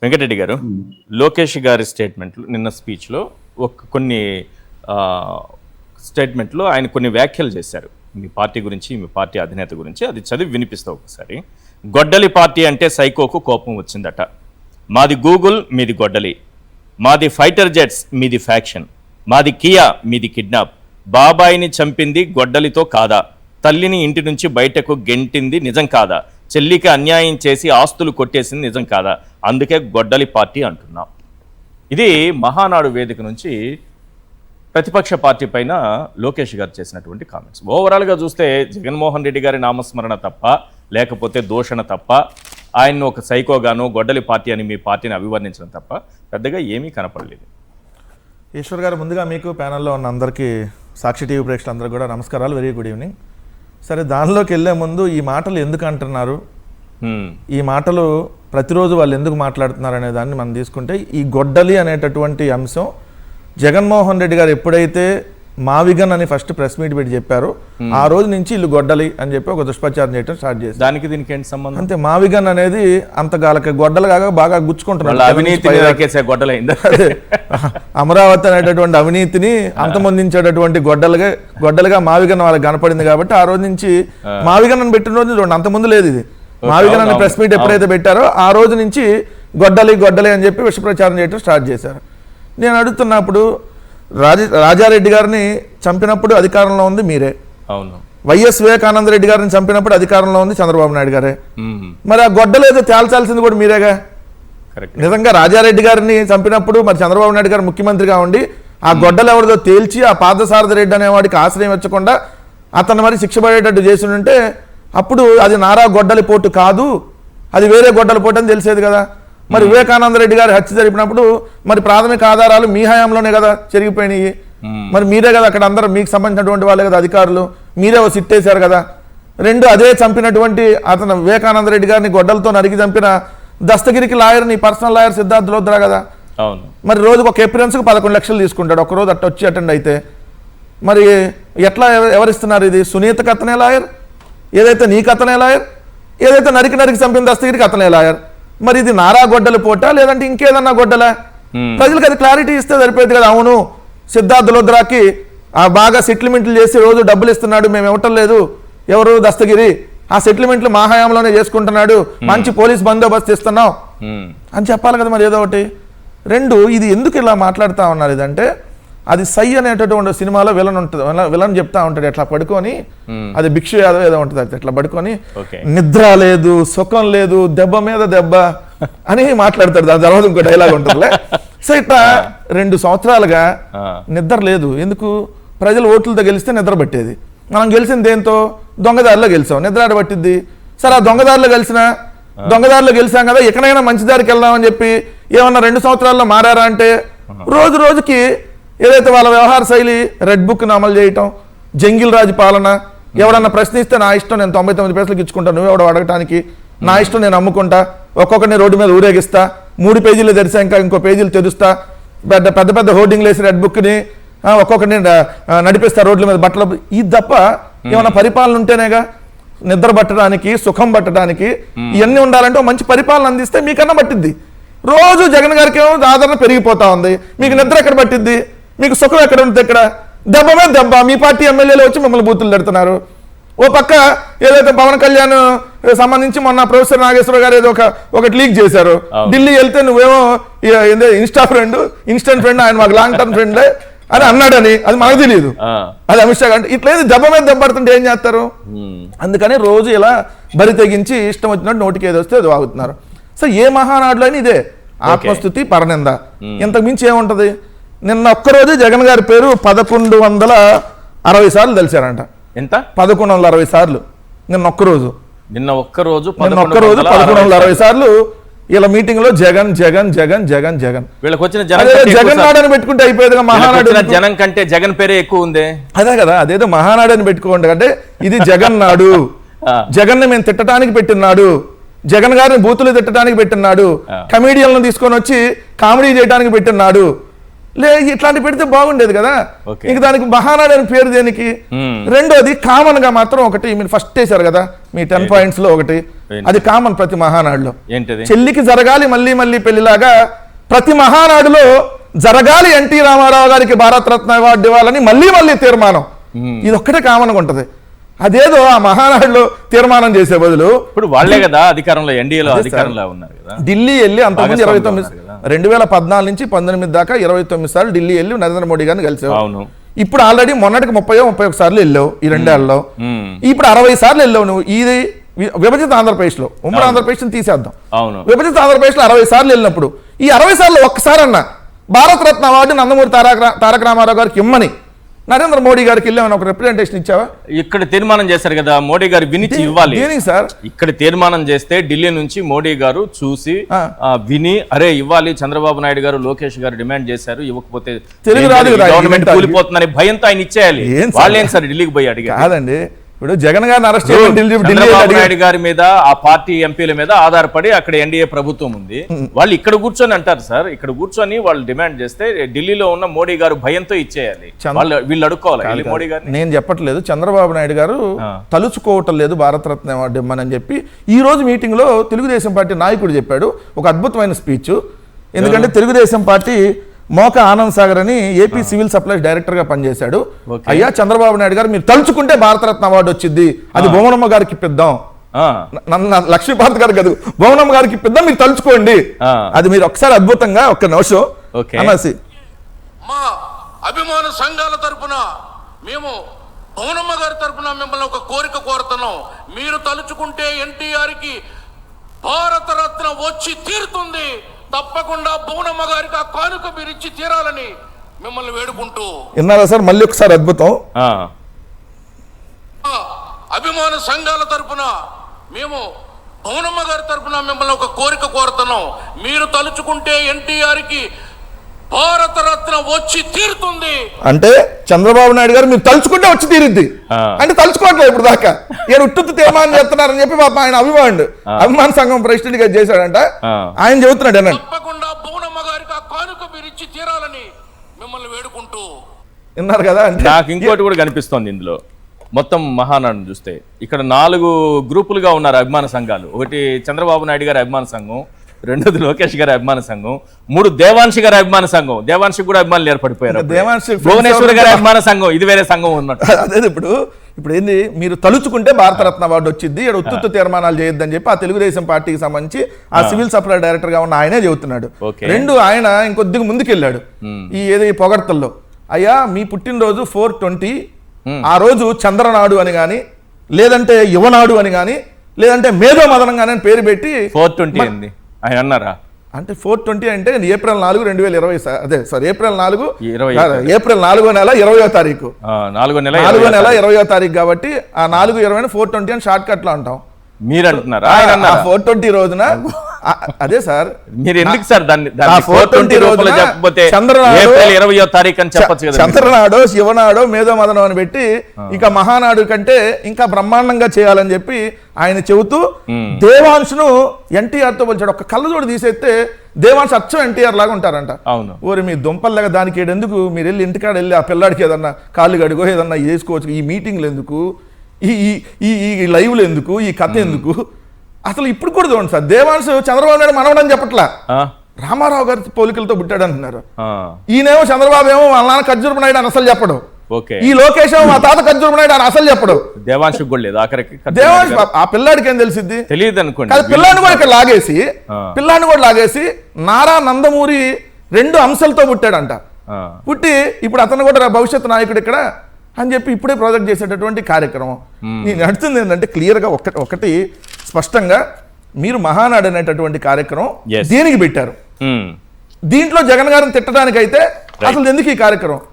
వెంకటరెడ్డి గారు, లోకేష్ గారి స్టేట్మెంట్లు నిన్న స్పీచ్లో కొన్ని స్టేట్మెంట్లో ఆయన కొన్ని వ్యాఖ్యలు చేశారు మీ పార్టీ గురించి, మీ పార్టీ అధినేత గురించి. అది చదివి వినిపిస్తా ఒకసారి. గొడ్డలి పార్టీ అంటే సైకోకు కోపం వచ్చిందట. మాది గూగుల్, మీది గొడ్డలి. మాది ఫైటర్ జెట్స్, మీది ఫ్యాక్షన్. మాది కియా, మీది కిడ్నాప్. బాబాయిని చంపింది గొడ్డలితో కాదా? తల్లిని ఇంటి నుంచి బయటకు గెంటింది నిజం కాదా? చెల్లికి అన్యాయం చేసి ఆస్తులు కొట్టేసింది నిజం కాదా? అందుకే గొడ్డలి పార్టీ అంటున్నాం. ఇది మహానాడు వేదిక నుంచి ప్రతిపక్ష పార్టీ పైన లోకేష్ గారు చేసినటువంటి కామెంట్స్. ఓవరాల్గా చూస్తే జగన్మోహన్ రెడ్డి గారి నామస్మరణ తప్ప, లేకపోతే దూషణ తప్ప, ఆయన్ను ఒక సైకోగాను గొడ్డలి పార్టీ అని మీ పార్టీని అభివర్ణించడం తప్ప పెద్దగా ఏమీ కనపడలేదు. ఈశ్వర్ గారు, ముందుగా మీకు ప్యానల్లో ఉన్న అందరికీ, సాక్షి టీవీ ప్రేక్షకులందరూ కూడా నమస్కారాలు, వెరీ గుడ్ ఈవినింగ్. సరే, దానిలోకి వెళ్ళే ముందు ఈ మాటలు ఎందుకు అంటున్నారు, ఈ మాటలు ప్రతిరోజు వాళ్ళు ఎందుకు మాట్లాడుతున్నారు అనే దాన్ని మనం తీసుకుంటే, ఈ గొడ్డలి అనేటటువంటి అంశం జగన్మోహన్ రెడ్డి గారు ఎప్పుడైతే మావిగన్ అని ఫస్ట్ ప్రెస్ మీట్ పెట్టి చెప్పారో ఆ రోజు నుంచి ఇల్లు గొడ్డలి అని చెప్పి ఒక దుష్ప్రచారం చేయడం స్టార్ట్ చేశారు. దానికి దీనికి ఏంటి సంబంధం? అంతే, మావిగన్ అనేది అంతగాలకి గొడ్డలు కాక బాగా గుచ్చుకుంటున్నారు. అమరావతి అనేటటువంటి అవినీతిని అంతమొందించేటటువంటి గొడ్డలుగా మావిగన్ వాళ్ళకి కనపడింది కాబట్టి ఆ రోజు నుంచి మావిగన్ అని పెట్టిన రోజు చూడండి, అంతకుముందు లేదు ఇది. మావిగన్ అని ప్రెస్ మీట్ ఎప్పుడైతే పెట్టారో ఆ రోజు నుంచి గొడ్డలి అని చెప్పి విషప్రచారం చేయడం స్టార్ట్ చేశారు. నేను అడుగుతున్నప్పుడు, రాజారెడ్డి గారిని చంపినప్పుడు అధికారంలో ఉంది మీరే, అవును. వైఎస్ వివేకానంద రెడ్డి గారిని చంపినప్పుడు అధికారంలో ఉంది చంద్రబాబు నాయుడు గారే. మరి ఆ గొడ్డలేదో తేల్చాల్సింది కూడా మీరేగా. నిజంగా రాజారెడ్డి గారిని చంపినప్పుడు మరి చంద్రబాబు నాయుడు గారు ముఖ్యమంత్రిగా ఉండి ఆ గొడ్డలు ఎవరిదో తేల్చి ఆ పార్థసారథి రెడ్డి అనేవాడికి ఆశ్రయం ఇచ్చకుండా అతను మరి శిక్ష పడేటట్టు చేసి ఉంటే అప్పుడు అది నారా గొడ్డలి పోటు కాదు, అది వేరే గొడ్డలి పోటు అని తెలిసేది కదా. మరి వివేకానంద రెడ్డి గారి హత్య జరిపినప్పుడు మరి ప్రాథమిక ఆధారాలు మీ హయాంలోనే కదా జరిగిపోయినాయి. మరి మీరే కదా అక్కడ అందరూ మీకు సంబంధించినటువంటి వాళ్ళే కదా అధికారులు, మీరే సిట్టేశారు కదా. రెండు, అదే చంపినటువంటి అతను వివేకానంద రెడ్డి గారిని గొడ్డలతో నరికి చంపిన దస్తగిరికి లాయర్, నీ పర్సనల్ లాయర్ సిద్ధార్థ లోద్రా కదా. మరి రోజుకు ఒక అపిరెన్స్కి 11 లక్షలు తీసుకుంటాడు, ఒకరోజు అట్ట వచ్చి అటెండ్ అయితే. మరి ఎట్లా ఎవరిస్తున్నారు ఇది? సునీతకి అతనే లాయర్, ఏదైతే నీకు అతనే లాయర్, ఏదైతే నరికి చంపిన దస్తగిరికి అతనే లాయర్. మరి ఇది నారా గొడ్డలు పోటా లేదంటే ఇంకేదన్నా గొడ్డలా? ప్రజలకు అది క్లారిటీ ఇస్తే సరిపోయింది కదా. అవును, సిద్ధార్థ లోద్రాకి బాగా సెటిల్మెంట్లు చేసి రోజు డబ్బులు ఇస్తున్నాడు, మేము ఇవ్వటం లేదు, ఎవరు దస్తగిరి, ఆ సెటిల్మెంట్లు మా హయాంలోనే చేసుకుంటున్నాడు, మంచి పోలీస్ బందోబస్తు ఇస్తున్నాం అని చెప్పాలి కదా మరి ఏదో ఒకటి. రెండు, ఇది ఎందుకు ఇలా మాట్లాడుతూ ఉన్నారు ఇదంటే, అది సై అనేటటువంటి సినిమాలో విలన్ ఉంటుంది, విలన్ చెప్తా ఉంటాడు ఎట్లా పడుకొని, అది భిక్షు యాదవ్ ఏదో ఉంటుంది, అది ఎట్లా పడుకొని నిద్ర లేదు, సుఖం లేదు, దెబ్బ మీద దెబ్బ అని మాట్లాడతాడు. దాని తర్వాత ఇంకో డైలాగ్ ఉంటుందిలే. సో ఇట్లా 2 సంవత్సరాలుగా నిద్ర లేదు. ఎందుకు? ప్రజలు ఓట్లతో గెలిస్తే నిద్ర పట్టేది. మనం గెలిచింది దేంతో? దొంగదారిలో గెలిచాం, నిద్ర ఆడబట్టిద్ది. సరే, ఆ దొంగదారిలో గెలిచాం కదా, ఎక్కడైనా మంచి దారికి వెళ్దామని చెప్పి ఏమన్నా 2 సంవత్సరాల్లో మారారా అంటే, రోజు రోజుకి ఏదైతే వాళ్ళ వ్యవహార శైలి, రెడ్ బుక్ని అమలు చేయటం, జంగిల్ రాజు పాలన, ఎవడన్నా ప్రశ్నిస్తే నా ఇష్టం, నేను 99 పైసలకు ఇచ్చుకుంటాను, నువ్వెవడో అడగటానికి, నా ఇష్టం, నేను అమ్ముకుంటా, ఒక్కొక్కరిని రోడ్డు మీద ఊరేగిస్తా, 3 పేజీలు తెరిసా ఇంకా ఇంకో పేజీలు తెరుస్తా, పెద్ద పెద్ద హోర్డింగ్లు వేసి రెడ్ బుక్ని ఒక్కొక్కరిని నడిపిస్తా రోడ్ల మీద బట్టలు. ఇది తప్ప ఏమన్నా పరిపాలన ఉంటేనేగా నిద్ర పట్టడానికి, సుఖం పట్టడానికి. ఇవన్నీ ఉండాలంటే మంచి పరిపాలన అందిస్తే మీకన్నా పట్టిద్ది. రోజు జగన్ గారికి ఏమో ఆదరణ పెరిగిపోతా ఉంది, మీకు నిద్ర ఎక్కడ పట్టిద్ది, మీకు సుఖం ఎక్కడ ఉంటుంది? ఎక్కడ? దెబ్బ మీద దెబ్బ. మీ పార్టీ ఎమ్మెల్యేలు వచ్చి మిమ్మల్ని బూతులు పెడుతున్నారు. ఓ పక్క ఏదైతే పవన్ కళ్యాణ్ సంబంధించి మొన్న ప్రొఫెసర్ నాగేశ్వర గారు ఏదో ఒకటి లీక్ చేశారు. ఢిల్లీ వెళ్తే నువ్వేమో ఇన్స్టెంట్ ఫ్రెండ్, ఆయన మాకు లాంగ్ టర్మ్ ఫ్రెండ్ అని అన్నాడని, అది మనకు తెలియదు, అది అమిత్ షా అంటే. ఇట్లా దెబ్బ మీద దెబ్బ పడుతుంటే ఏం చేస్తారు? అందుకని రోజు ఇలా బరి తెగించి ఇష్టం వచ్చినట్టు నోటికి ఏదో వస్తే అది వాగుతున్నారు. సో ఏ మహానాడులో అయినా ఇదే ఆత్మస్థుతి, పరనింద, ఇంతకు మించి ఏముంటది? నిన్న ఒక్కరోజు జగన్ గారి పేరు 1160 సార్లు తెలిసారంట. ఎంత? 1160 సార్లు నిన్న ఒక్కరోజు 1160 సార్లు ఇలా మీటింగ్ లో జగన్ జగన్ జగన్ జగన్ జగన్. వీళ్ళకి వచ్చిన జగన్ నాడని పెట్టుకుంటే అయిపోయేదిగా. మహానాడు జనం కంటే జగన్ పేరే ఎక్కువ ఉంది. అదే కదా, అదేదో మహానాడని పెట్టుకోండి అంటే ఇది జగన్ నాడు. జగన్ ని మేము తిట్టడానికి పెట్టినాడు, జగన్ గారిని బూతులు తిట్టడానికి పెట్టినాడు, కమీడియన్లను తీసుకొని వచ్చి కామెడీ చేయడానికి పెట్టినాడు. ఇట్లాంటి పెడితే బాగుండేది కదా. Okay. ఇంక దానికి మహానాడు అని పేరు దేనికి? రెండోది కామన్ గా మాత్రం ఒకటి మీరు ఫస్ట్ వేశారు కదా మీ 10 పాయింట్స్ లో ఒకటి, అది కామన్ ప్రతి మహానాడులో. ఏంటది? చెల్లికి జరగాలి మళ్ళీ మళ్ళీ పెళ్లిలాగా ప్రతి మహానాడులో జరగాలి ఎన్టీ రామారావు గారికి భారతరత్న అవార్డు ఇవ్వాలని మళ్ళీ మళ్ళీ తీర్మానం. ఇది ఒక్కటే కామన్ గా ఉంటది. అదేదో ఆ మహానాడులో తీర్మానం చేసే బదులు ఇప్పుడు వాళ్ళే కదా అధికారంలో, ఎన్డీఏలో అధికారంలో ఉన్నారు కదా. ఢిల్లీ వెళ్ళి అంతకుముందు 2014 నుంచి 19 దాకా 29 సార్లు ఢిల్లీ వెళ్ళి నరేంద్ర మోడీ గారిని కలిసావు. అవును. ఇప్పుడు ఆల్రెడీ మొన్నటికి 31 సార్లు వెళ్ళావు ఈ 2 ఏళ్లలో. ఇప్పుడు 60 సార్లు వెళ్ళావు నువ్వు. ఇది విభజిత ఆంధ్రప్రదేశ్ లో, ఉమ్మడి ఆంధ్రప్రదేశ్ తీసేద్దాం. అవును. విభజిత ఆంధ్రప్రదేశ్ లో 60 సార్లు వెళ్ళినప్పుడు ఈ 60 సార్లు ఒక్కసారి అన్న భారతరత్న అవార్డు నందమూరి తారక రామారావు గారికి ఇమ్మని నరేంద్ర మోడీ గారికి వెళ్ళామని ఒక రిప్రజెంటేషన్ ఇచ్చావా? ఇక్కడ తీర్మానం చేశారు కదా మోడీ గారు, వినిచి ఇవ్వాలి సార్. ఇక్కడ తీర్మానం చేస్తే ఢిల్లీ నుంచి మోడీ గారు చూసి విని అరే ఇవ్వాలి, చంద్రబాబు నాయుడు గారు లోకేష్ గారు డిమాండ్ చేశారు, ఇవ్వకపోతే తెలుగు రాదు కదా, గవర్నమెంట్ కూలిపోతుందని భయంతో ఆయన ఇచ్చేయాలి. వాళ్ళేం సార్ ఢిల్లీకి పోయి అడిగారు? కాదండి, ఇప్పుడు జగన్ గారిని అరెస్ట్ చంద్రబాబు నాయుడు గారి మీద ఆ పార్టీ ఎంపీల మీద ఆధారపడి అక్కడ ఎన్డీఏ ప్రభుత్వం ఉంది. వాళ్ళు ఇక్కడ కూర్చొని అంటారు సార్, ఇక్కడ కూర్చొని వాళ్ళు డిమాండ్ చేస్తే ఢిల్లీలో ఉన్న మోడీ గారు భయంతో ఇచ్చేయాలి. వీళ్ళు అడుక్కోవాలి మోడీ గారు. నేను చెప్పట్లేదు, చంద్రబాబు నాయుడు గారు తలుచుకోవటం లేదు భారతరత్న అవార్డు ఇమ్మని చెప్పి ఈ రోజు మీటింగ్ లో తెలుగుదేశం పార్టీ నాయకుడు చెప్పాడు ఒక అద్భుతమైన స్పీచ్. ఎందుకంటే తెలుగుదేశం పార్టీ మోక ఆనంద్ సాగర్ అని ఏపీ సివిల్ సప్లైస్ డైరెక్టర్ గా పనిచేశాడు. అయ్యా చంద్రబాబు నాయుడు గారు మీరు తలుచుకుంటే భారతరత్న అవార్డు వచ్చింది, అది భువనమ్మ గారికి ఇప్పిద్దాం, లక్ష్మీపార్త్ గారికి కాదు భువనమ్మ గారికి ఇప్పిద్దాం, మీరు తలుచుకోండి. అది మీరు ఒకసారి అద్భుతంగా ఒక్క నిమిషం అనాసి. మా అభిమాన సంఘాల తరపున మేము భువనమ్మ గారి తరపున మిమ్మల్ని ఒక కోరిక కోరుతున్నాం. మీరు తలుచుకుంటే ఎన్టీఆర్ కి భారతరత్న వచ్చి తీరుతుంది. తప్పకుండా భువనమ్మ గారికి ఆ కానుక మీరు ఇచ్చి తీరాలని మిమ్మల్ని వేడుకుంటూ. విన్నారా సార్? మళ్ళీ ఒకసారి అద్భుతం. అభిమాన సంఘాల తరపున మేము భువనమ్మ గారి తరపున మిమ్మల్ని ఒక కోరిక కోరుతున్నాం. మీరు తలుచుకుంటే ఎన్టీఆర్ కి భారతరత్న వచ్చి తీరుతుంది. అంటే చంద్రబాబు నాయుడు గారు మీరు తలుచుకుంటే వచ్చి తీరుద్ది అంటే తలుచుకోవట్లేదు ఇప్పుడు దాకా. ఈయన ఉట్టుత్తు తీర్మానం చేస్తున్నారని చెప్పి పాప ఆయన అభిమాన సంఘం ప్రెసిడెంట్ గా చేశాడంట. ఆయన చెబుతున్నాడు అన్నాడు తప్పకుండా భువనమ్మ గారికి ఆ కానుక మీరు ఇచ్చి తీరాలని మిమ్మల్ని వేడుకుంటూ. విన్నారు కదా? నాకు ఇంకోటి కూడా కనిపిస్తోంది ఇందులో. మొత్తం మహానాడు చూస్తే ఇక్కడ 4 గ్రూపులుగా ఉన్నారు అభిమాన సంఘాలు. ఒకటి చంద్రబాబు నాయుడు గారి అభిమాన సంఘం, రెండోది లోకేష్ గారి అభిమాన సంఘం, 3 దేవాంశి గారి అభిమాన సంఘం. దేవాంశి కూడా అభిమానులు ఏర్పడిపోయారు. భువనేశ్వర్ గారి అభిమాన సంఘం, ఇది వేరే సంఘం ఉన్నట్టు. అదే ఇప్పుడు ఏంది, మీరు తలుచుకుంటే భారతరత్న అవార్డు వచ్చింది, ఇక్కడ ఉత్తుత్తు తీర్మానాలు చేయొద్దని చెప్పి ఆ తెలుగుదేశం పార్టీకి సంబంధించి ఆ సివిల్ సప్లై డైరెక్టర్ గా ఉన్న ఆయనే చెబుతున్నాడు. రెండు ఆయన ఇంకొద్దిగా ముందుకెళ్ళాడు ఈ పొగడ్తల్లో. అయ్యా మీ పుట్టినరోజు 420, ఆ రోజు చంద్రనాడు అని గాని, లేదంటే యువనాడు అని గాని, లేదంటే మేధో మదనం గాని పేరు పెట్టి 420 ఆయన అన్నారా? అంటే 420 అంటే ఏప్రిల్ 4, 2020. అదే సార్ ఏప్రిల్ 4 ఏప్రిల్ 4వ నెల 20వ తారీఖు 4వ నెల 20వ తారీఖు కాబట్టి ఆ 4/20 420 అని షార్ట్ కట్ లో అంటాం. మీరు అంటున్నారా? 420 రోజున అదే సార్. మీరు ఎందుకు సార్ దాన్ని 420 రోజున చెప్పకపోతే ఏప్రిల్ 20వ తారీఖు అని చెప్పొచ్చు కదా. చంద్రనాడో శివనాడో మేధో మదనం అని పెట్టి ఇంకా మహానాడు కంటే ఇంకా బ్రహ్మాండంగా చేయాలని చెప్పి ఆయన చెబుతూ దేవాంశును ఎన్టీఆర్ తో పోల్చాడు. ఒక కళ్ళజోడు తీసేస్తే దేవాంశ్ అచ్చం ఎన్టీఆర్ లాగా ఉంటారంట. అవును. ఓరి మీ దుంపల్లాగా దానికి ఎందుకు మీరు వెళ్ళి ఇంటికాడ వెళ్ళి ఆ పిల్లాడికి ఏదన్నా కాళ్ళు గడుగో ఏదన్నా చేసుకోవచ్చు. ఈ మీటింగ్లు ఎందుకు, ఈ లైవ్లు ఎందుకు, ఈ కథ ఎందుకు? అసలు ఇప్పుడు కూడా చూడండి సార్, దేవాంశ్ చంద్రబాబు నాయుడు మనవడని చెప్పట్లా, రామారావు గారి పోలికలతో పుట్టాడు అంటున్నారు. ఈయనేమో చంద్రబాబు ఏమో వాళ్ళ నాన్న ఖర్జూరపు నాయుడు అని అసలు చెప్పడు. ఈ లోకేష్ ఏమో మా తాత ఖర్జూరపు నాయుడు అని అసలు చెప్పడు. దేవాంశ్ కూడా లేదు ఆఖరికి. దేవాంశ్ ఆ పిల్లాడికి ఏం తెలిసిద్ది? తెలియదు అనుకోండి. పిల్లాడిని కూడా ఇక్కడ లాగేసి నారా నందమూరి 2 అంశాలతో పుట్టాడంట. పుట్టి ఇప్పుడు అతను కూడా భవిష్యత్తు నాయకుడు ఇక్కడ అని చెప్పి ఇప్పుడే ప్రాజెక్ట్ చేసేటటువంటి కార్యక్రమం. నేను నడుస్తుంది ఏంటంటే క్లియర్గా ఒకటి స్పష్టంగా మీరు మహానాడు అనేటటువంటి కార్యక్రమం దేనికి పెట్టారు? దీంట్లో జగన్ గారిని తిట్టడానికి అయితే అసలు ఎందుకు ఈ కార్యక్రమం?